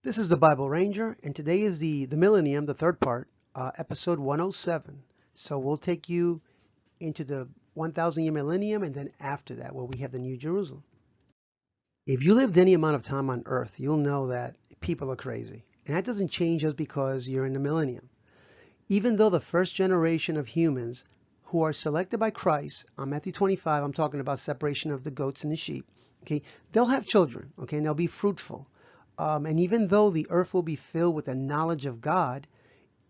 This is the Bible Ranger, and today is the Millennium, the third part, episode 107. So we'll take you into the 1,000-year millennium, and then after that, where we have the New Jerusalem. If you lived any amount of time on Earth, you'll know that people are crazy. And that doesn't change just because you're in the millennium. Even though the first generation of humans who are selected by Christ, on Matthew 25, I'm talking about separation of the goats and the sheep, okay, they'll have children, okay, and they'll be fruitful. And even though the earth will be filled with the knowledge of God,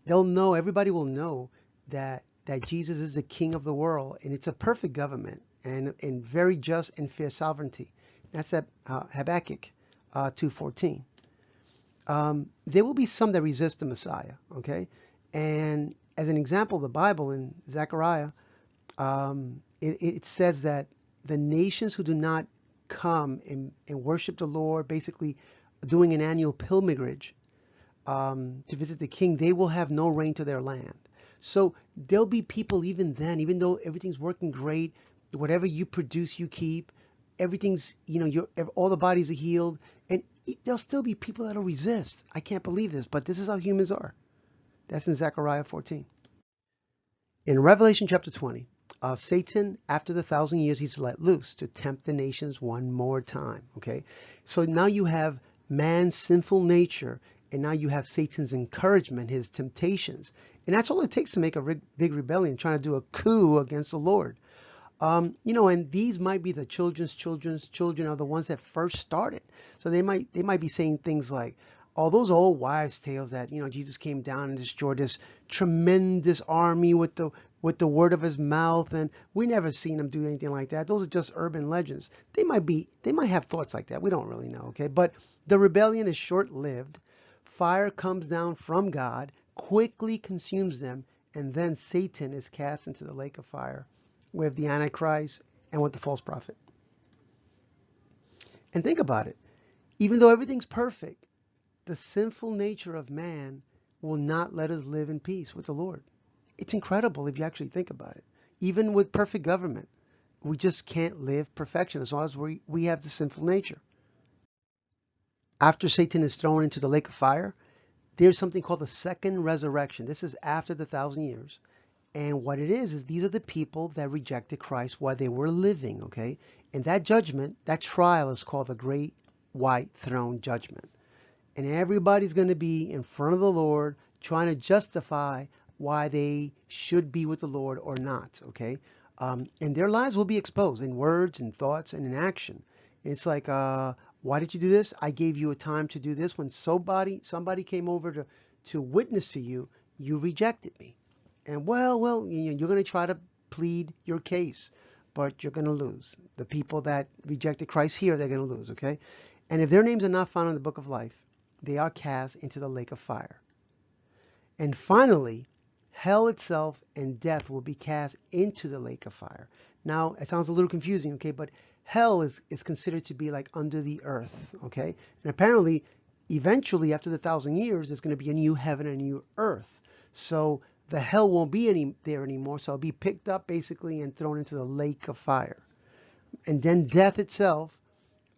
everybody will know that Jesus is the King of the world, and it's a perfect government and very just and fair sovereignty. That's at Habakkuk 2:14. There will be some that resist the Messiah, okay? And as an example, the Bible in Zechariah, it says that the nations who do not come and worship the Lord, basically doing an annual pilgrimage to visit the king, they will have no rain to their land. So there'll be people even then, even though everything's working great, whatever you produce, you keep, everything's, all the bodies are healed, and there'll still be people that'll resist. I can't believe this, but this is how humans are. That's in Zechariah 14. In Revelation chapter 20, Satan, after the 1,000 years, he's let loose to tempt the nations one more time. Okay, so now you have man's sinful nature, and now you have Satan's encouragement, his temptations, and that's all it takes to make a big rebellion, trying to do a coup against the Lord. And these might be the children's children are the ones that first started. So they might be saying things like, all those old wives' tales that Jesus came down and destroyed this tremendous army with the word of his mouth, and we never seen him do anything like that. Those are just urban legends. They might have thoughts like that. We don't really know, okay? But the rebellion is short-lived. Fire comes down from God, quickly consumes them, and then Satan is cast into the lake of fire with the Antichrist and with the false prophet. And think about it. Even though everything's perfect, the sinful nature of man will not let us live in peace with the Lord. It's incredible if you actually think about it. Even with perfect government, we just can't live perfection as long as we have the sinful nature. After Satan is thrown into the lake of fire, there's something called the second resurrection. This is after the 1,000 years. And what it is these are the people that rejected Christ while they were living, okay? And that judgment, that trial is called the Great White Throne Judgment. And everybody's going to be in front of the Lord trying to justify why they should be with the Lord or not, okay? And their lives will be exposed in words and thoughts and in action. And it's like, why did you do this? I gave you a time to do this. When somebody came over to witness to you, you rejected me. And well, you're going to try to plead your case, but you're going to lose. The people that rejected Christ here, they're going to lose, okay? And if their names are not found in the book of life, they are cast into the lake of fire. And finally, hell itself and death will be cast into the lake of fire. Now, it sounds a little confusing, okay? But hell is considered to be like under the earth, okay? And apparently, eventually, after the 1,000 years, there's going to be a new heaven and a new earth. So the hell won't be there anymore. So it'll be picked up, basically, and thrown into the lake of fire. And then death itself,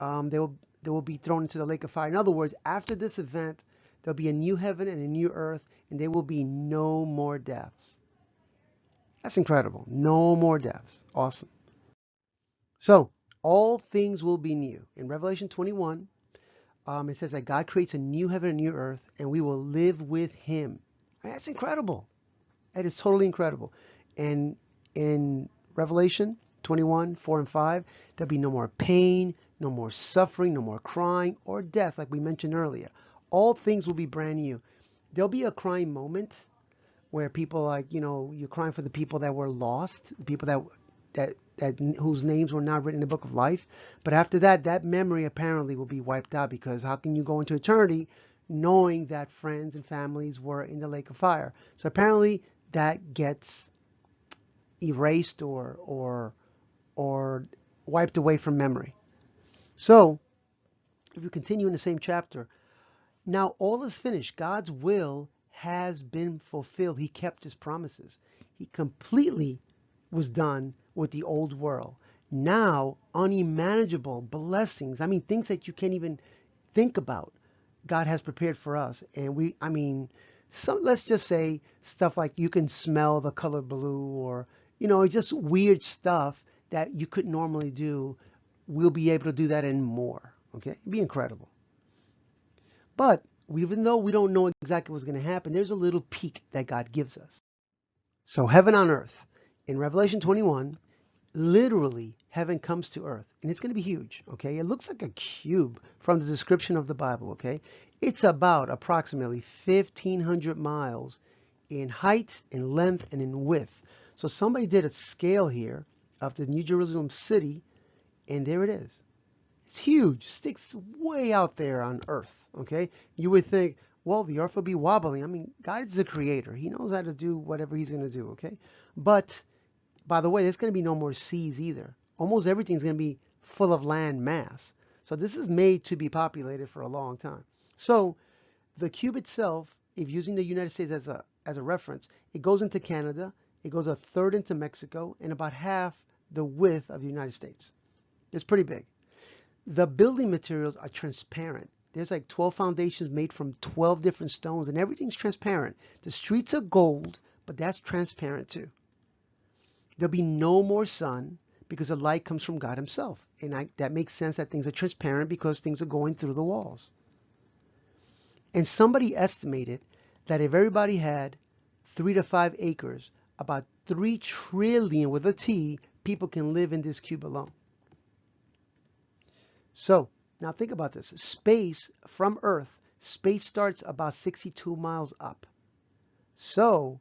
they will be thrown into the lake of fire. In other words, after this event, there'll be a new heaven and a new earth, and there will be no more deaths. That's incredible. No more deaths. Awesome. So, all things will be new. In Revelation 21, it says that God creates a new heaven and new earth, and we will live with him. That's incredible. That is totally incredible. And in Revelation 21, 4 and 5, there'll be no more pain, no more suffering, no more crying or death, like we mentioned earlier. All things will be brand new. There'll be a crying moment where people you're crying for the people that were lost, the people that whose names were not written in the book of life. But after that, that memory apparently will be wiped out, because how can you go into eternity knowing that friends and families were in the lake of fire? So apparently that gets erased or wiped away from memory. So if you continue in the same chapter, now all is finished. God's will has been fulfilled. He kept his promises. He completely was done with the old world. Now, unimaginable blessings, I mean, things that you can't even think about, God has prepared for us. And let's just say stuff like you can smell the color blue, or, just weird stuff that you couldn't normally do. We'll be able to do that and more. Okay. It'd be incredible. But even though we don't know exactly what's going to happen, there's a little peek that God gives us. So heaven on earth. In Revelation 21, literally heaven comes to earth, and it's going to be huge. Okay, it looks like a cube from the description of the Bible. Okay, it's about approximately 1,500 miles in height, in length, and in width. So somebody did a scale here of the New Jerusalem city, and there it is. It's huge, sticks way out there on earth. Okay, you would think, well, the earth will be wobbling. I mean, God's the creator, he knows how to do whatever he's going to do. Okay, but by the way, there's going to be no more seas either. Almost everything's going to be full of land mass. So this is made to be populated for a long time. So the cube itself, if using the United States as a reference, it goes into Canada, it goes a third into Mexico, and about half the width of the United States. It's pretty big. The building materials are transparent. There's like 12 foundations made from 12 different stones, and everything's transparent. The streets are gold, but that's transparent too. There'll be no more sun because the light comes from God himself. And that makes sense that things are transparent because things are going through the walls. And somebody estimated that if everybody had 3 to 5 acres, about 3 trillion with a T people can live in this cube alone. So now think about this. Space from Earth, space starts about 62 miles up. So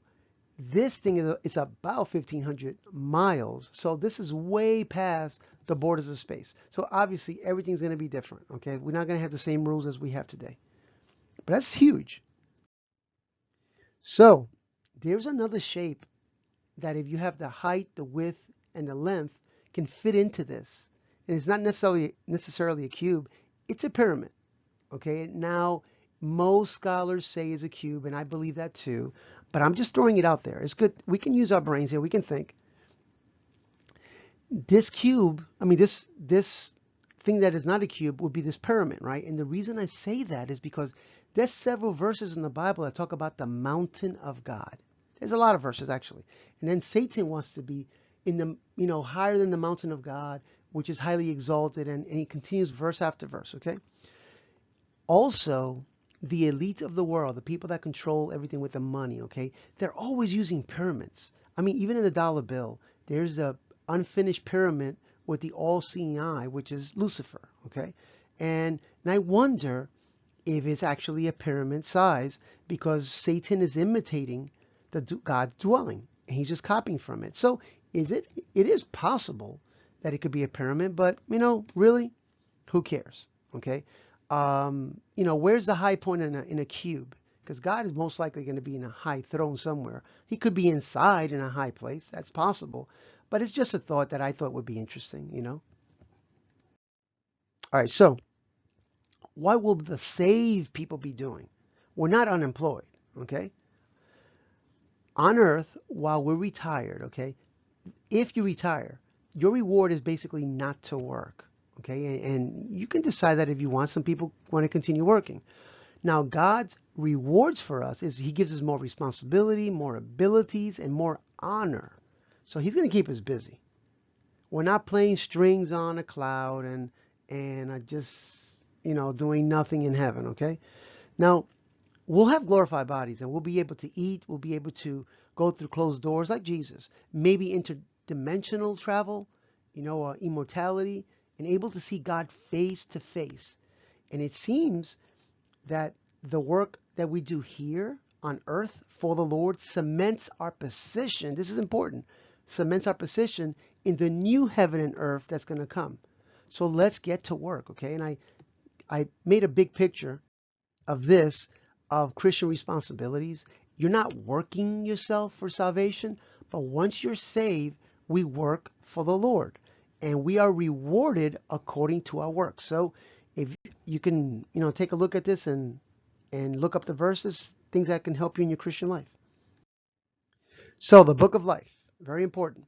this thing is about 1,500 miles. So this is way past the borders of space. So obviously everything's going to be different. Okay, we're not going to have the same rules as we have today. But that's huge. So there's another shape that if you have the height, the width, and the length can fit into this. And it's not necessarily a cube. It's a pyramid. Okay, now most scholars say it's a cube, and I believe that too. But I'm just throwing it out there. It's good. We can use our brains here. We can think. This cube, this thing that is not a cube would be this pyramid, right? And the reason I say that is because there's several verses in the Bible that talk about the mountain of God. There's a lot of verses actually. And then Satan wants to be in the, higher than the mountain of God, which is highly exalted, and he continues verse after verse, okay? Also, the elite of the world, the people that control everything with the money, okay, they're always using pyramids. I mean, even in the dollar bill, there's a unfinished pyramid with the all-seeing eye, which is Lucifer, okay? And I wonder if it's actually a pyramid size because Satan is imitating God's dwelling, and he's just copying from it. So it is possible that it could be a pyramid, but, really, who cares, okay? Where's the high point in a cube? Because God is most likely going to be in a high throne somewhere. He could be inside in a high place. That's possible. But it's just a thought that I thought would be interesting. All right, so what will the saved people be doing? We're not unemployed, okay? On earth, while we're retired, okay, if you retire, your reward is basically not to work. Okay, and you can decide that if you want. Some people want to continue working. Now, God's rewards for us is he gives us more responsibility, more abilities, and more honor. So he's going to keep us busy. We're not playing strings on a cloud and just, doing nothing in heaven, okay? Now, we'll have glorified bodies and we'll be able to eat. We'll be able to go through closed doors like Jesus. Maybe interdimensional travel, immortality, and able to see God face to face. And it seems that the work that we do here on earth for the Lord cements our position. This is important. Cements our position in the new heaven and earth that's going to come. So let's get to work, okay? And I made a big picture of this, of Christian responsibilities. You're not working yourself for salvation, but once you're saved, we work for the Lord. And we are rewarded according to our work. So if you can, take a look at this and look up the verses, things that can help you in your Christian life. So the book of life, very important.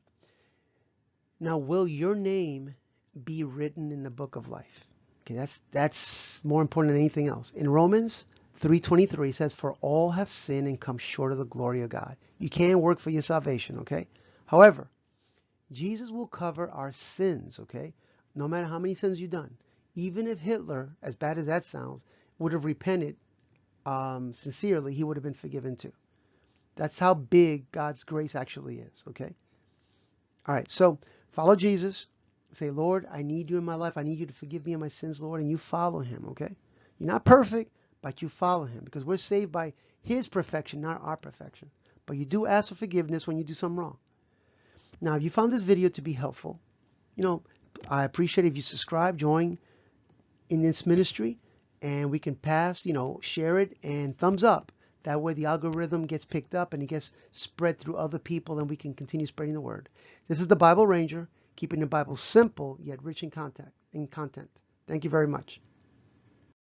Now, will your name be written in the book of life? Okay, that's more important than anything else. In Romans 3:23 it says, "For all have sinned and come short of the glory of God." You can't work for your salvation, okay? However, Jesus will cover our sins, okay? No matter how many sins you've done. Even if Hitler, as bad as that sounds, would have repented sincerely, he would have been forgiven too. That's how big God's grace actually is, okay? All right, so follow Jesus. Say, Lord, I need you in my life. I need you to forgive me of my sins, Lord, and you follow him, okay? You're not perfect, but you follow him because we're saved by his perfection, not our perfection. But you do ask for forgiveness when you do something wrong. Now, if you found this video to be helpful, you know, I appreciate if you subscribe, join in this ministry, and we can pass, share it and thumbs up. That way the algorithm gets picked up and it gets spread through other people and we can continue spreading the word. This is the Bible Ranger, keeping the Bible simple yet rich in content. Thank you very much.